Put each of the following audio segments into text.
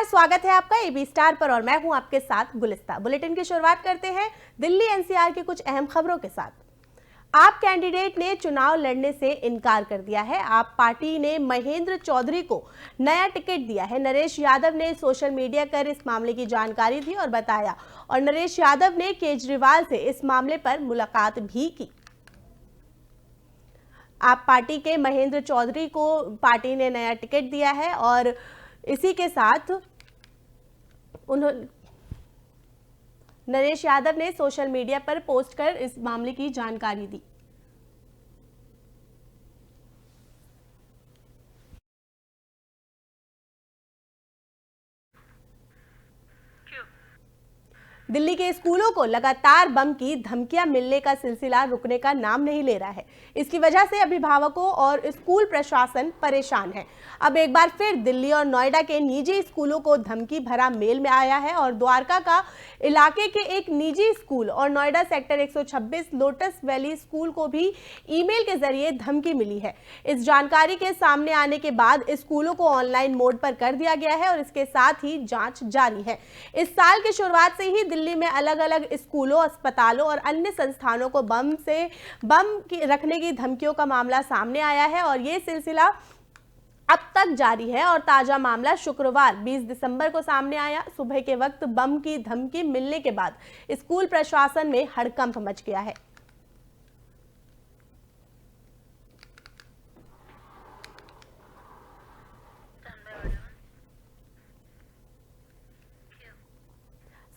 नमस्कार, स्वागत है आपका एबी स्टार पर और मैं हूं आपके साथ गुलिस्ता। बुलेटिन की शुरुआत करते हैं दिल्ली एनसीआर की कुछ अहम खबरों के साथ। आप कैंडिडेट ने चुनाव लड़ने से इनकार कर दिया है। आप पार्टी ने महेंद्र चौधरी को नया टिकट दिया है। नरेश यादव ने सोशल मीडिया कर इस मामले की जानकारी दी और बताया, और नरेश यादव ने केजरीवाल से इस मामले पर मुलाकात भी की। आप पार्टी के महेंद्र चौधरी को पार्टी ने नया टिकट दिया है और इसी के साथ उन्होंने नरेश यादव ने सोशल मीडिया पर पोस्ट कर इस मामले की जानकारी दी। दिल्ली के स्कूलों को लगातार बम की धमकियां मिलने का सिलसिला रुकने का नाम नहीं ले रहा है। इसकी वजह से अभिभावकों और स्कूल प्रशासन परेशान है। अब एक बार फिर दिल्ली और नोएडा के निजी स्कूलों को धमकी भरा मेल में आया है और द्वारका का इलाके के एक निजी स्कूल और Noida sector 126 lotus valley school को भी ईमेल के जरिए धमकी मिली है। इस जानकारी के सामने आने के बाद स्कूलों को ऑनलाइन मोड पर कर दिया गया है और इसके साथ ही जांच जारी है। इस साल की शुरुआत से ही दिल्ली में अलग अलग स्कूलों, अस्पतालों और अन्य संस्थानों को बम रखने की धमकियों का मामला सामने आया है और ये सिलसिला अब तक जारी है। और ताजा मामला शुक्रवार 20 दिसंबर को सामने आया। सुबह के वक्त बम की धमकी मिलने के बाद स्कूल प्रशासन में हड़कंप मच गया है।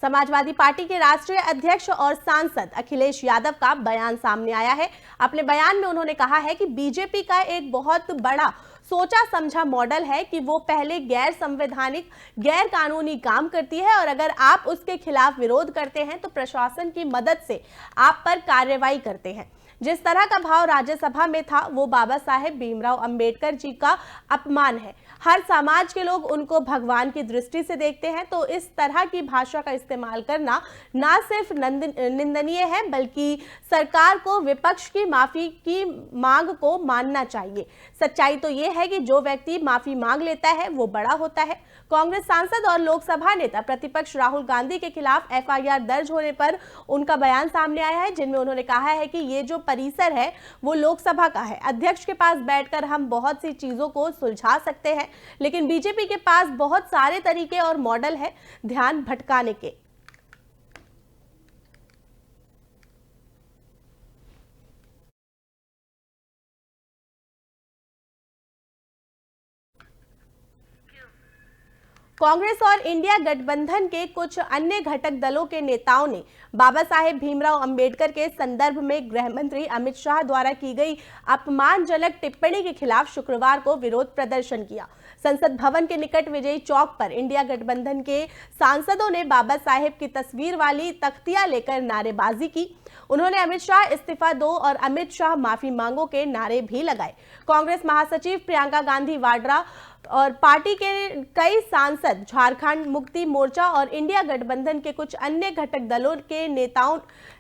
समाजवादी पार्टी के राष्ट्रीय अध्यक्ष और सांसद अखिलेश यादव का बयान सामने आया है। अपने बयान में उन्होंने कहा है कि बीजेपी का एक बहुत बड़ा सोचा समझा मॉडल है कि वो पहले गैर संवैधानिक, गैर कानूनी काम करती है और अगर आप उसके खिलाफ विरोध करते हैं तो प्रशासन की मदद से आप पर कार्रवाई करते हैं। जिस तरह का भाव राज्यसभा में था वो बाबा साहेब भीमराव अंबेडकर जी का अपमान है। हर समाज के लोग उनको भगवान की दृष्टि से देखते हैं, तो इस तरह की भाषा का इस्तेमाल करना ना सिर्फ निंदनीय है बल्कि सरकार को विपक्ष की माफी की मांग को मानना चाहिए। सच्चाई तो ये है कि जो व्यक्ति माफी मांग लेता है वो बड़ा होता है। कांग्रेस सांसद और लोकसभा नेता प्रतिपक्ष राहुल गांधी के खिलाफ एफआईआर दर्ज होने पर उनका बयान सामने आया है, जिनमें उन्होंने कहा है कि ये जो परिसर है वो लोकसभा का है। अध्यक्ष के पास बैठकर हम बहुत सी चीजों को सुलझा सकते हैं, लेकिन बीजेपी के पास बहुत सारे तरीके और मॉडल है ध्यान भटकाने के। कांग्रेस और इंडिया गठबंधन के कुछ अन्य घटक दलों के नेताओं ने बाबा साहेब भीमराव अंबेडकर के संदर्भ में गृह मंत्री अमित शाह द्वारा की गई अपमानजनक टिप्पणी के खिलाफ शुक्रवार को विरोध प्रदर्शन किया। संसद भवन के निकट विजयी चौक पर इंडिया गठबंधन के सांसदों ने बाबा साहेब की तस्वीर वाली तख्तियां लेकर नारेबाजी की। उन्होंने अमित शाह इस्तीफा दो और अमित शाह माफी मांगो के नारे भी लगाए। कांग्रेस महासचिव प्रियंका गांधी वाड्रा और पार्टी के कई सांसद, झारखंड मुक्ति मोर्चा और इंडिया गठबंधन के कुछ अन्य घटक दलों के नेताओं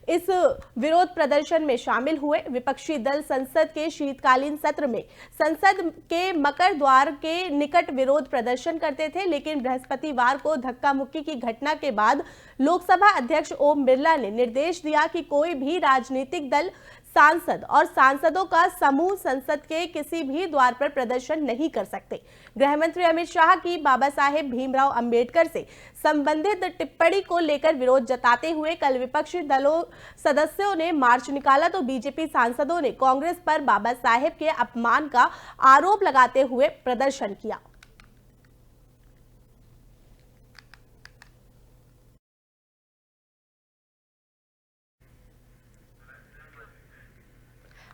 इस विरोध प्रदर्शन में शामिल हुए। विपक्षी दल संसद के शीतकालीन सत्र में संसद के मकर द्वार के निकट विरोध प्रदर्शन करते थे, लेकिन बृहस्पतिवार को धक्का मुक्की की घटना के बाद लोकसभा अध्यक्ष ओम बिरला ने निर्देश दिया कि कोई भी राजनीतिक दल, सांसद और सांसदों का समूह संसद के किसी भी द्वार पर प्रदर्शन नहीं कर सकते। गृह मंत्री अमित शाह की बाबा साहेब भीमराव अंबेडकर से संबंधित टिप्पणी को लेकर विरोध जताते हुए कल विपक्षी दलों सदस्यों ने मार्च निकाला, तो बीजेपी सांसदों ने कांग्रेस पर बाबा साहेब के अपमान का आरोप लगाते हुए प्रदर्शन किया।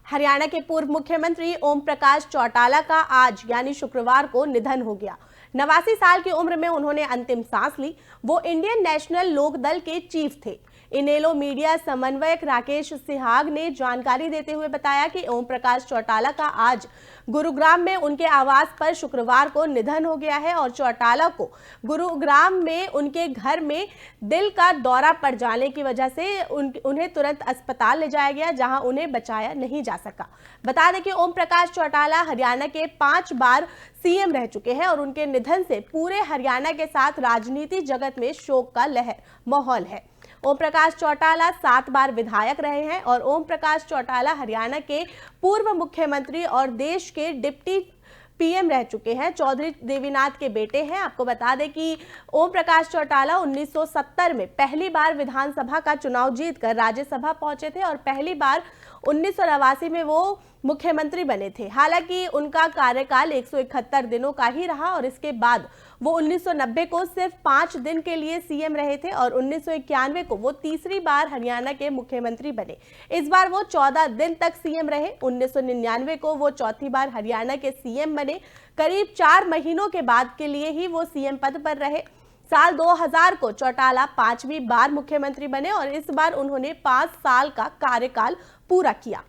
हरियाणा के पूर्व मुख्यमंत्री ओम प्रकाश चौटाला का आज यानी शुक्रवार को निधन हो गया। 89 साल की उम्र में उन्होंने अंतिम सांस ली। वो इंडियन नेशनल लोक दल के चीफ थे। इनेलो मीडिया समन्वयक राकेश सिहाग ने जानकारी देते हुए बताया कि ओम प्रकाश चौटाला का आज गुरुग्राम में उनके आवास पर शुक्रवार को निधन हो गया है और चौटाला को गुरुग्राम में उनके घर में दिल का दौरा पड़ जाने की वजह से उन्हें तुरंत अस्पताल ले जाया गया, जहां उन्हें बचाया नहीं जा सका। बता दें कि ओम प्रकाश चौटाला हरियाणा के 5 बार सीएम रह चुके हैं और उनके निधन से पूरे हरियाणा के साथ राजनीति जगत में शोक का माहौल है। ओम प्रकाश चौटाला 7 बार विधायक रहे हैं और ओम प्रकाश चौटाला हरियाणा के पूर्व मुख्यमंत्री और देश के डिप्टी पीएम रह चुके हैं। चौधरी देवीनाथ के बेटे हैं। आपको बता दें कि ओम प्रकाश चौटाला 1970 में पहली बार विधानसभा का चुनाव जीतकर राज्यसभा पहुंचे थे और पहली बार 1989 में वो मुख्यमंत्री बने थे। हालांकि उनका कार्यकाल 171 दिनों का ही रहा और इसके बाद वो 1990 को सिर्फ 5 दिन के लिए सीएम रहे थे और 1991 को वो तीसरी बार हरियाणा के मुख्यमंत्री बने। इस बार वो 14 दिन तक सीएम रहे। 1999 को वो चौथी बार हरियाणा के सीएम बने। करीब 4 महीनों के बाद के लिए ही वो सीएम पद पर रहे। साल 2000 को चौटाला 5वीं बार मुख्यमंत्री बने और इस बार उन्होंने 5 साल का कार्यकाल पूरा किया।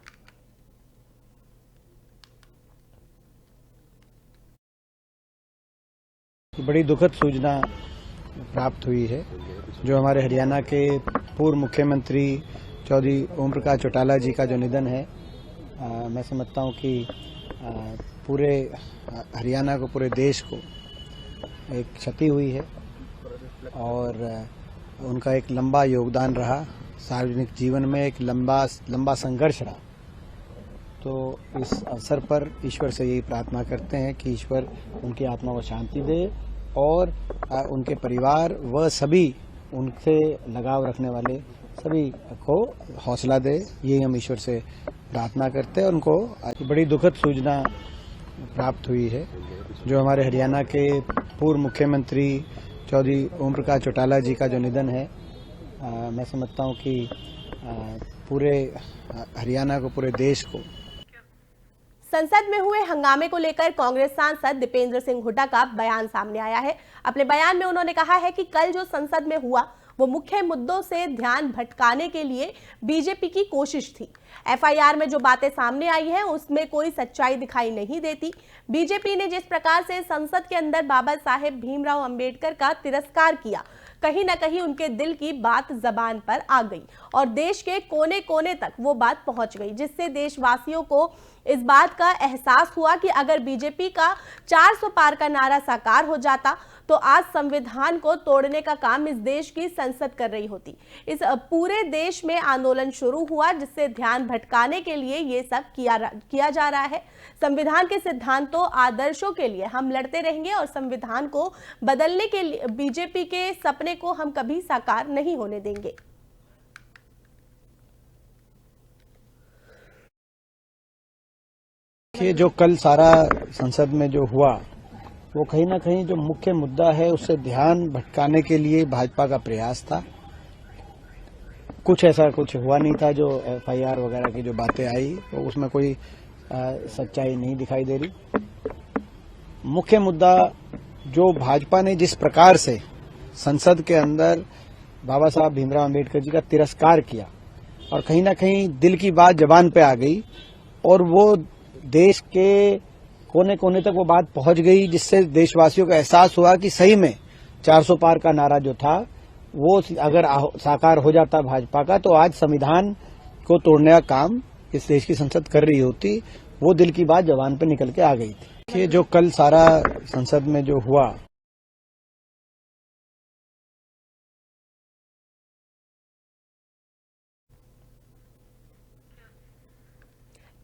बड़ी दुखद सूचना प्राप्त हुई है जो हमारे हरियाणा के पूर्व मुख्यमंत्री चौधरी ओम प्रकाश चौटाला जी का जो निधन है। मैं समझता हूं कि पूरे हरियाणा को, पूरे देश को एक क्षति हुई है और उनका एक लंबा योगदान रहा, सार्वजनिक जीवन में एक लंबा संघर्ष रहा। तो इस अवसर पर ईश्वर से यही प्रार्थना करते हैं कि ईश्वर उनकी आत्मा को शांति दे और उनके परिवार व सभी उनसे लगाव रखने वाले सभी को हौसला दे। यही हम ईश्वर से प्रार्थना करते हैं। उनको बड़ी दुखद सूचना प्राप्त हुई है जो हमारे हरियाणा के पूर्व मुख्यमंत्री चौधरी ओम प्रकाश चौटाला जी का जो निधन है। मैं समझता हूं कि पूरे हरियाणा को, पूरे देश को। संसद में हुए हंगामे को लेकर कांग्रेस सांसद दीपेंद्र सिंह हुड्डा का बयान सामने आया है। अपने बयान में उन्होंने कहा है कि कल जो संसद में हुआ वो मुख्य मुद्दों से ध्यान भटकाने के लिए बीजेपी की कोशिश थी। एफआईआर में जो बातें सामने आई हैं उसमें कोई सच्चाई दिखाई नहीं देती। बीजेपी ने जिस प्रकार से संसद के अंदर बाबा साहेब भीमराव अंबेडकर का तिरस्कार किया, कहीं ना कहीं उनके दिल की बात जबान पर आ गई और देश के कोने कोने तक वो बात पहुंच गई, जिससे देशवासियों को इस बात का एहसास हुआ कि अगर बीजेपी का 400 पार का नारा साकार हो जाता तो आज संविधान को तोड़ने का काम इस देश की संसद कर रही होती। इस पूरे देश में आंदोलन शुरू हुआ जिससे ध्यान भटकाने के लिए ये सब किया जा रहा है। संविधान के सिद्धांतों, आदर्शों के लिए हम लड़ते रहेंगे और संविधान को बदलने के लिए बीजेपी के सपने को हम कभी साकार नहीं होने देंगे। ये जो कल सारा संसद में जो हुआ वो कहीं ना कहीं जो मुख्य मुद्दा है उससे ध्यान भटकाने के लिए भाजपा का प्रयास था। कुछ ऐसा हुआ नहीं था। जो एफआईआर वगैरह की जो बातें आई तो उसमें कोई सच्चाई नहीं दिखाई दे रही। मुख्य मुद्दा जो भाजपा ने जिस प्रकार से संसद के अंदर बाबा साहब भीमराव अंबेडकर जी का तिरस्कार किया और कहीं ना कहीं दिल की बात जबान पे आ गई और वो देश के कोने कोने तक वो बात पहुंच गई, जिससे देशवासियों को एहसास हुआ कि सही में 400 पार का नारा जो था वो अगर साकार हो जाता भाजपा का तो आज संविधान को तोड़ने का काम इस देश की संसद कर रही होती। वो दिल की बात जबान पे निकल के आ गई थी। ये जो कल सारा संसद में जो हुआ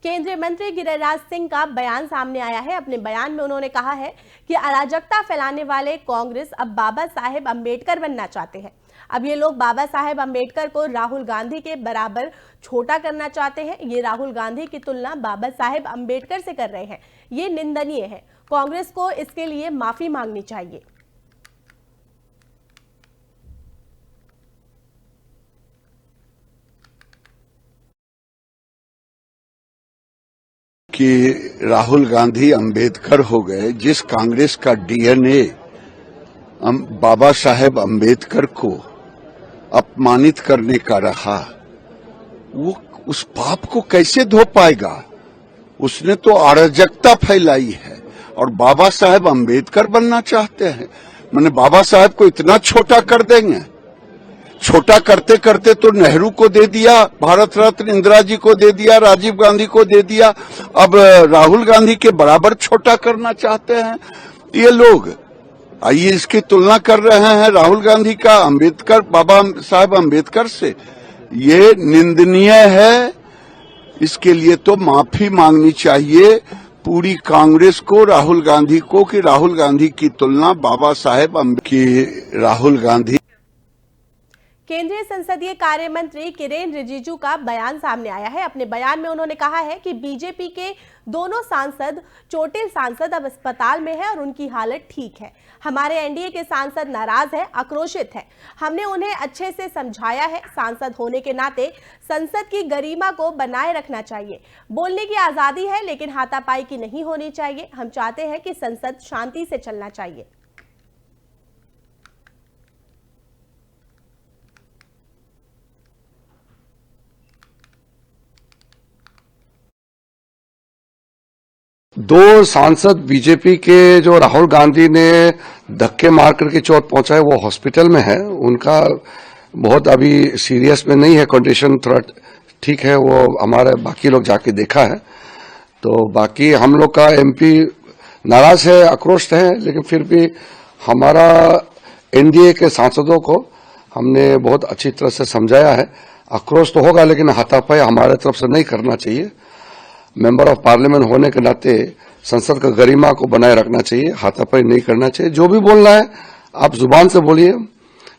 केंद्रीय मंत्री गिरिराज सिंह का बयान सामने आया है। अपने बयान में उन्होंने कहा है कि अराजकता फैलाने वाले कांग्रेस अब बाबा साहेब अंबेडकर बनना चाहते हैं। अब ये लोग बाबा साहेब अंबेडकर को राहुल गांधी के बराबर छोटा करना चाहते हैं। ये राहुल गांधी की तुलना बाबा साहेब अंबेडकर से कर रहे हैं। ये निंदनीय है। कांग्रेस को इसके लिए माफी मांगनी चाहिए। कि राहुल गांधी अंबेडकर हो गए। जिस कांग्रेस का डीएनए बाबा साहेब अंबेडकर को अपमानित करने का रहा, वो उस पाप को कैसे धो पाएगा? उसने तो अराजकता फैलाई है और बाबा साहेब अंबेडकर बनना चाहते हैं। मैंने बाबा साहेब को इतना छोटा कर देंगे? छोटा करते करते तो नेहरू को दे दिया, भारत रत्न इंदिरा जी को दे दिया, राजीव गांधी को दे दिया, अब राहुल गांधी के बराबर छोटा करना चाहते हैं ये लोग। आइए इसकी तुलना कर रहे हैं राहुल गांधी का अंबेडकर, बाबा साहेब अंबेडकर से। ये निंदनीय है। इसके लिए तो माफी मांगनी चाहिए पूरी कांग्रेस को, राहुल गांधी को, कि राहुल गांधी की तुलना बाबा साहेब की राहुल गांधी। केंद्रीय संसदीय कार्य मंत्री किरेन रिजिजू का बयान सामने आया है। अपने बयान में उन्होंने कहा है कि बीजेपी के दोनों सांसद, चोटिल सांसद अब अस्पताल में है और उनकी हालत ठीक है। हमारे एनडीए के सांसद नाराज है, आक्रोशित है। हमने उन्हें अच्छे से समझाया है। सांसद होने के नाते संसद की गरिमा को बनाए रखना चाहिए। बोलने की आजादी है, लेकिन हाथापाई की नहीं होनी चाहिए। हम चाहते हैं कि संसद शांति से चलना चाहिए। दो सांसद बीजेपी के जो राहुल गांधी ने धक्के मार करके चोट पहुंचाए, वो हॉस्पिटल में है। उनका बहुत अभी सीरियस में नहीं है कंडीशन, थोड़ा ठीक है। वो हमारे बाकी लोग जाके देखा है। तो बाकी हम लोग का एमपी नाराज है, आक्रोश है, लेकिन फिर भी हमारा एनडीए के सांसदों को हमने बहुत अच्छी तरह से समझाया है। आक्रोश तो होगा, लेकिन हाथापाई हमारे तरफ से नहीं करना चाहिए। मेंबर ऑफ पार्लियामेंट होने के नाते संसद का गरिमा को बनाए रखना चाहिए, हाथापाई नहीं करना चाहिए। जो भी बोलना है आप जुबान से बोलिए,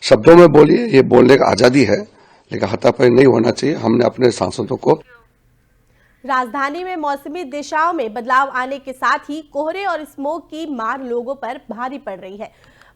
शब्दों में बोलिए, ये बोलने का आजादी है, लेकिन हाथापाई नहीं होना चाहिए। हमने अपने सांसदों को। राजधानी में मौसमी दिशाओं में बदलाव आने के साथ ही कोहरे और स्मोक की मार लोगों पर भारी पड़ रही है।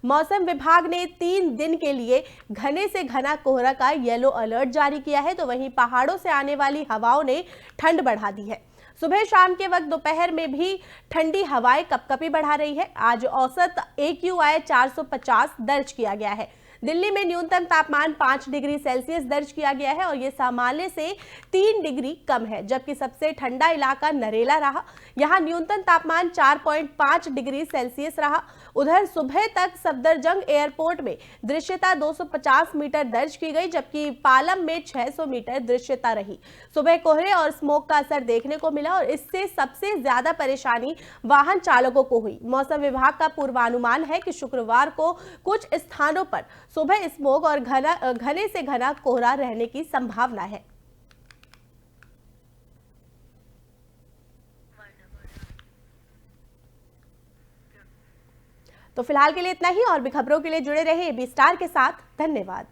मौसम विभाग ने 3 दिन के लिए घने से घना कोहरा का येलो अलर्ट जारी किया है, तो वहीं पहाड़ों से आने वाली हवाओं ने ठंड बढ़ा दी है। सुबह शाम के वक्त दोपहर में भी ठंडी हवाएं कपकपी बढ़ा रही है। आज औसत AQI 450 दर्ज किया गया है। दिल्ली में न्यूनतम तापमान 5 डिग्री सेल्सियस दर्ज किया गया है और यह सामान्य से 3 डिग्री कम है, जबकि सबसे ठंडा इलाका नरेला रहा। यहां न्यूनतम तापमान 4.5 डिग्री सेल्सियस रहा। उधर सुबह तक सफदरजंग एयरपोर्ट में दृश्यता 250 मीटर दर्ज की गई, जबकि पालम में 600 मीटर दृश्यता रही। सुबह कोहरे और स्मोक का असर देखने को मिला और इससे सबसे ज्यादा परेशानी वाहन चालकों को हुई। मौसम विभाग का पूर्वानुमान है कि शुक्रवार को कुछ स्थानों पर सुबह स्मोक और घने से घना कोहरा रहने की संभावना है। तो फिलहाल के लिए इतना ही। और भी खबरों के लिए जुड़े रहे AB स्टार के साथ। धन्यवाद।